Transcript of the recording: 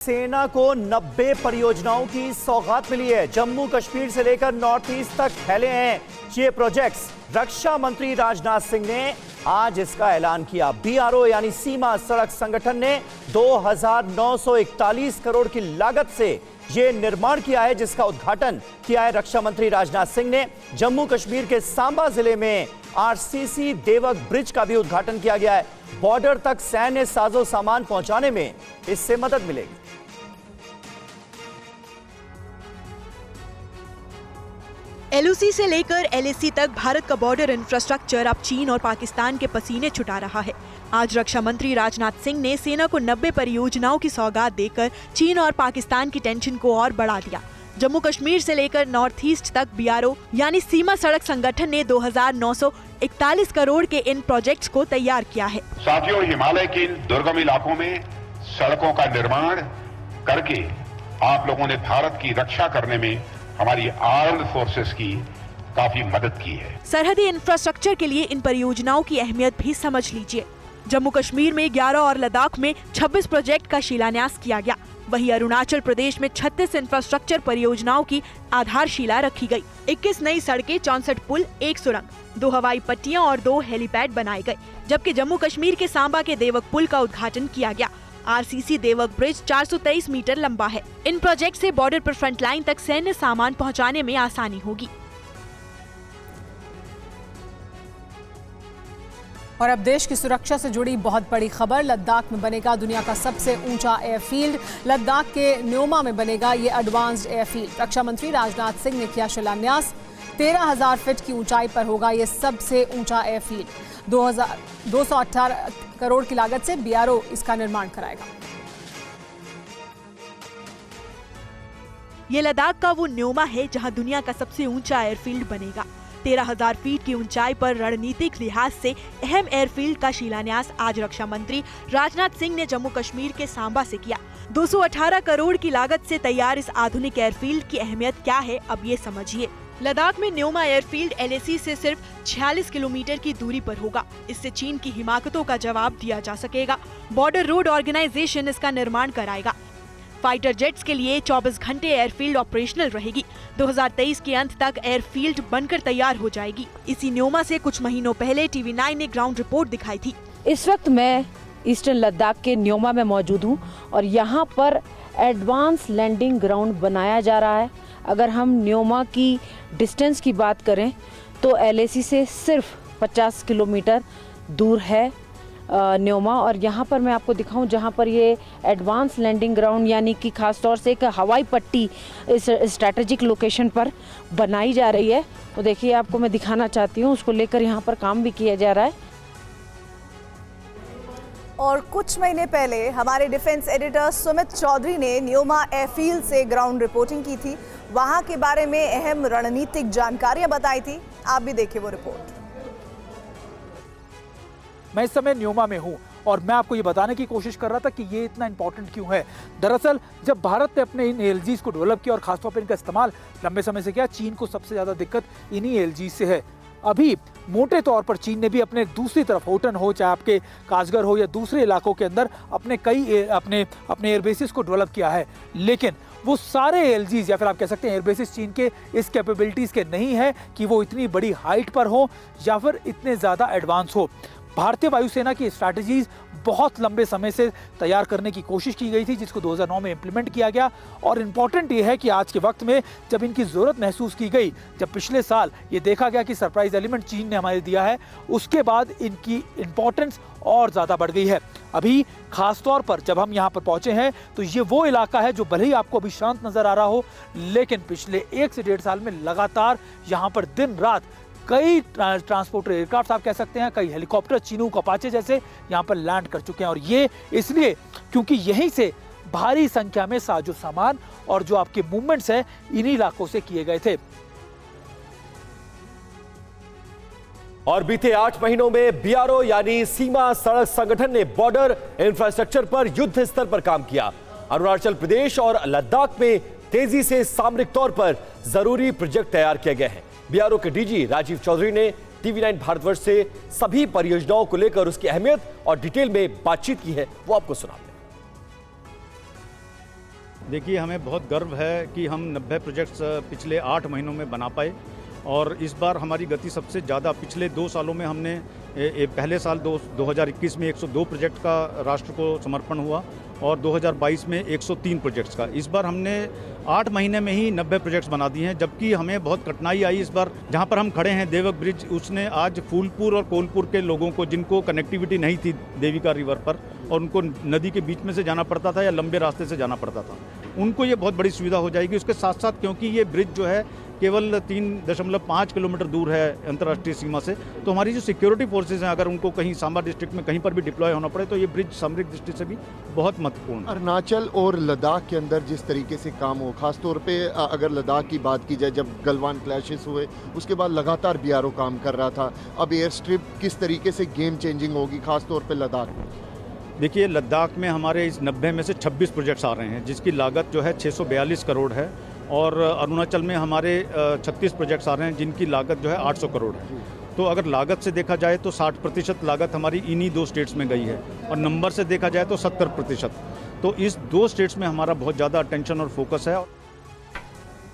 सेना को 90 परियोजनाओं की सौगात मिली है। जम्मू कश्मीर से लेकर नॉर्थ ईस्ट तक फैले हैं ये प्रोजेक्ट्स। रक्षा मंत्री राजनाथ सिंह ने आज इसका ऐलान किया। बीआरओ यानी सीमा सड़क संगठन ने 2,941 करोड़ की लागत से ये निर्माण किया है, जिसका उद्घाटन किया है रक्षा मंत्री राजनाथ सिंह ने। जम्मू कश्मीर के सांबा जिले में आरसीसी देवक ब्रिज का भी उद्घाटन किया गया है। बॉर्डर तक सैन्य साजो सामान पहुंचाने में इससे मदद मिलेगी। एलओसी से लेकर एलएसी तक भारत का बॉर्डर इंफ्रास्ट्रक्चर अब चीन और पाकिस्तान के पसीने छुटा रहा है। आज रक्षा मंत्री राजनाथ सिंह ने सेना को 90 परियोजनाओं की सौगात देकर चीन और पाकिस्तान की टेंशन को और बढ़ा दिया। जम्मू कश्मीर से लेकर नॉर्थ ईस्ट तक बीआरओ यानी सीमा सड़क संगठन ने 2,941 करोड़ के इन प्रोजेक्ट्स को तैयार किया है। साथियों, हिमालय के इन दुर्गम इलाकों में सड़कों का निर्माण करके आप लोगों ने भारत की रक्षा करने में हमारी आर्म्ड फोर्सेस की काफी मदद की है। सरहदी इंफ्रास्ट्रक्चर के लिए इन परियोजनाओं की अहमियत भी समझ लीजिए। जम्मू कश्मीर में 11 और लद्दाख में 26 प्रोजेक्ट का शिलान्यास किया गया। वहीं अरुणाचल प्रदेश में 36 इंफ्रास्ट्रक्चर परियोजनाओं की आधारशिला रखी गई। 21 नई सड़कें, 64 पुल, 1 सुरंग, 2 हवाई पट्टियां और 2 हेलीपैड बनाए गए। जबकि जम्मू कश्मीर के सांबा के देवक पुल का उद्घाटन किया गया। आरसीसी देवक ब्रिज 423 मीटर लंबा है। इन प्रोजेक्ट से बॉर्डर पर फ्रंट लाइन तक सैन्य सामान पहुंचाने में आसानी होगी। और अब देश की सुरक्षा से जुड़ी बहुत बड़ी खबर। लद्दाख में बनेगा दुनिया का सबसे ऊंचा एयरफील्ड। लद्दाख के न्योमा में बनेगा ये एडवांस्ड एयरफील्ड। रक्षा मंत्री राजनाथ सिंह ने किया शिलान्यास। 13,000 फीट की ऊंचाई पर होगा ये सबसे ऊंचा एयरफील्ड। 218 करोड़ की लागत से बीआरओ इसका निर्माण कराएगा। ये लद्दाख का वो न्योमा है जहां दुनिया का सबसे ऊंचा एयरफील्ड बनेगा। 13,000 फीट की ऊंचाई पर रणनीतिक लिहाज से अहम एयरफील्ड का शिलान्यास आज रक्षा मंत्री राजनाथ सिंह ने जम्मू कश्मीर के सांबा से किया। 218 करोड़ की लागत से तैयार इस आधुनिक एयरफील्ड की अहमियत क्या है, अब ये समझिए। लद्दाख में न्योमा एयरफील्ड एलएसी से सिर्फ 46 किलोमीटर की दूरी पर होगा। इससे चीन की हिमाकतों का जवाब दिया जा सकेगा। बॉर्डर रोड ऑर्गेनाइजेशन इसका निर्माण कराएगा। फाइटर जेट्स के लिए 24 घंटे एयरफील्ड ऑपरेशनल रहेगी। 2023 के अंत तक एयरफील्ड बनकर तैयार हो जाएगी। इसी न्योमा से कुछ महीनों पहले TV9 ने ग्राउंड रिपोर्ट दिखाई थी। इस वक्त मैं ईस्टर्न लद्दाख के न्योमा में मौजूद हूँ और यहाँ पर एडवांस लैंडिंग ग्राउंड बनाया जा रहा है। अगर हम न्योमा की डिस्टेंस की बात करें तो एलएसी से सिर्फ 50 किलोमीटर दूर है न्योमा। और यहाँ पर मैं आपको दिखाऊं जहाँ पर ये एडवांस लैंडिंग ग्राउंड यानी कि खास तौर से एक हवाई पट्टी इस स्ट्रैटेजिक लोकेशन पर बनाई जा रही है। तो देखिए, आपको मैं दिखाना चाहती हूँ, उसको लेकर यहाँ पर काम भी किया जा रहा है। और कुछ महीने पहले हमारे डिफेंस एडिटर सुमित चौधरी ने न्योमा एयरफील्ड से ग्राउंड रिपोर्टिंग की थी। वहां के बारे में अहम रणनीतिक जानकारियां बताई थी। आप भी देखिए वो रिपोर्ट। मैं इस समय न्योमा में हूं और मैं आपको ये बताने की कोशिश कर रहा था कि ये इतना इंपॉर्टेंट क्यों है। दरअसल जब भारत ने अपने इन एलजीज को डेवलप किया और खासतौर पर इनका इस्तेमाल लंबे समय से किया, चीन को सबसे ज्यादा दिक्कत इन्हीं एलजीज से है। अभी मोटे तौर पर चीन ने भी अपने दूसरी तरफ होटन हो, चाहे आपके कासगर हो या दूसरे इलाकों के अंदर अपने कई अपने एयरबेसिस को डेवलप किया है। लेकिन वो सारे एलजीज या फिर आप कह सकते हैं एयरबेसिस चीन के इस कैपेबिलिटीज के नहीं है कि वो इतनी बड़ी हाइट पर हो या फिर इतने ज्यादा एडवांस हो। भारतीय वायुसेना की स्ट्रैटेजीज बहुत लंबे समय से तैयार करने की कोशिश की गई थी, जिसको 2009 में इंप्लीमेंट किया गया। और इम्पॉर्टेंट ये है कि आज के वक्त में जब इनकी ज़रूरत महसूस की गई, जब पिछले साल ये देखा गया कि सरप्राइज एलिमेंट चीन ने हमारे दिया है, उसके बाद इनकी इम्पॉर्टेंस और ज़्यादा बढ़ गई है। अभी खास तौर पर जब हम यहाँ पर पहुँचे हैं तो ये वो इलाका है जो भले ही आपको अभी शांत नज़र आ रहा हो, लेकिन पिछले 1 से 1.5 साल में लगातार यहाँ पर दिन रात कई ट्रांसपोर्टर एयरक्राफ्ट आप कह सकते हैं, कई हेलीकॉप्टर चिनूक अपाचे जैसे यहाँ पर लैंड कर चुके हैं। और ये इसलिए क्योंकि यहीं से भारी संख्या में साजो सामान और जो आपके मूवमेंट्स हैं इन्हीं इलाकों से किए गए थे। और बीते 8 महीनों में बीआरओ यानी सीमा सड़क संगठन ने बॉर्डर इंफ्रास्ट्रक्चर पर युद्ध स्तर पर काम किया। अरुणाचल प्रदेश और लद्दाख में तेजी से सामरिक तौर पर जरूरी प्रोजेक्ट तैयार किए गए हैं। बीआरओ के डीजी राजीव चौधरी ने TV9 भारतवर्ष से सभी परियोजनाओं को लेकर उसकी अहमियत और डिटेल में बातचीत की है, वो आपको सुनाते हैं। देखिए, हमें बहुत गर्व है कि हम 90 प्रोजेक्ट्स पिछले 8 महीनों में बना पाए और इस बार हमारी गति सबसे ज़्यादा पिछले 2 सालों में हमने पहले साल 2021 में 102 प्रोजेक्ट का राष्ट्र को समर्पण हुआ और 2022 में 103 प्रोजेक्ट्स का। इस बार हमने 8 महीने में ही 90 प्रोजेक्ट्स बना दिए हैं, जबकि हमें बहुत कठिनाई आई इस बार। जहां पर हम खड़े हैं देवक ब्रिज, उसने आज फूलपुर और कोलपुर के लोगों को, जिनको कनेक्टिविटी नहीं थी देविका रिवर पर और उनको नदी के बीच में से जाना पड़ता था या लंबे रास्ते से जाना पड़ता था, उनको ये बहुत बड़ी सुविधा हो जाएगी। उसके साथ साथ क्योंकि ये ब्रिज जो है केवल 3.5 किलोमीटर दूर है अंतर्राष्ट्रीय सीमा से, तो हमारी जो सिक्योरिटी फोर्सेज हैं, अगर उनको कहीं सांबा डिस्ट्रिक्ट में कहीं पर भी डिप्लॉय होना पड़े तो ये ब्रिज सामरिक दृष्टि से भी बहुत महत्वपूर्ण है। अरुणाचल और लद्दाख के अंदर जिस तरीके से काम हो, खासतौर पे अगर लद्दाख की बात की जाए, जब गलवान क्लैशेस हुए उसके बाद लगातार BRO काम कर रहा था, अब एयर स्ट्रिप किस तरीके से गेम चेंजिंग होगी खासतौर पर लद्दाख में? देखिए, लद्दाख में हमारे इस 90 में से 26 प्रोजेक्ट्स आ रहे हैं, जिसकी लागत जो है 642 करोड़ है और अरुणाचल में हमारे 36 प्रोजेक्ट्स आ रहे हैं जिनकी लागत जो है 800 करोड़ है। तो अगर लागत से देखा जाए तो 60% लागत हमारी इन्हीं 2 स्टेट्स में गई है और नंबर से देखा जाए तो 70%। तो इस 2 स्टेट्स में हमारा बहुत ज़्यादा अटेंशन और फोकस है।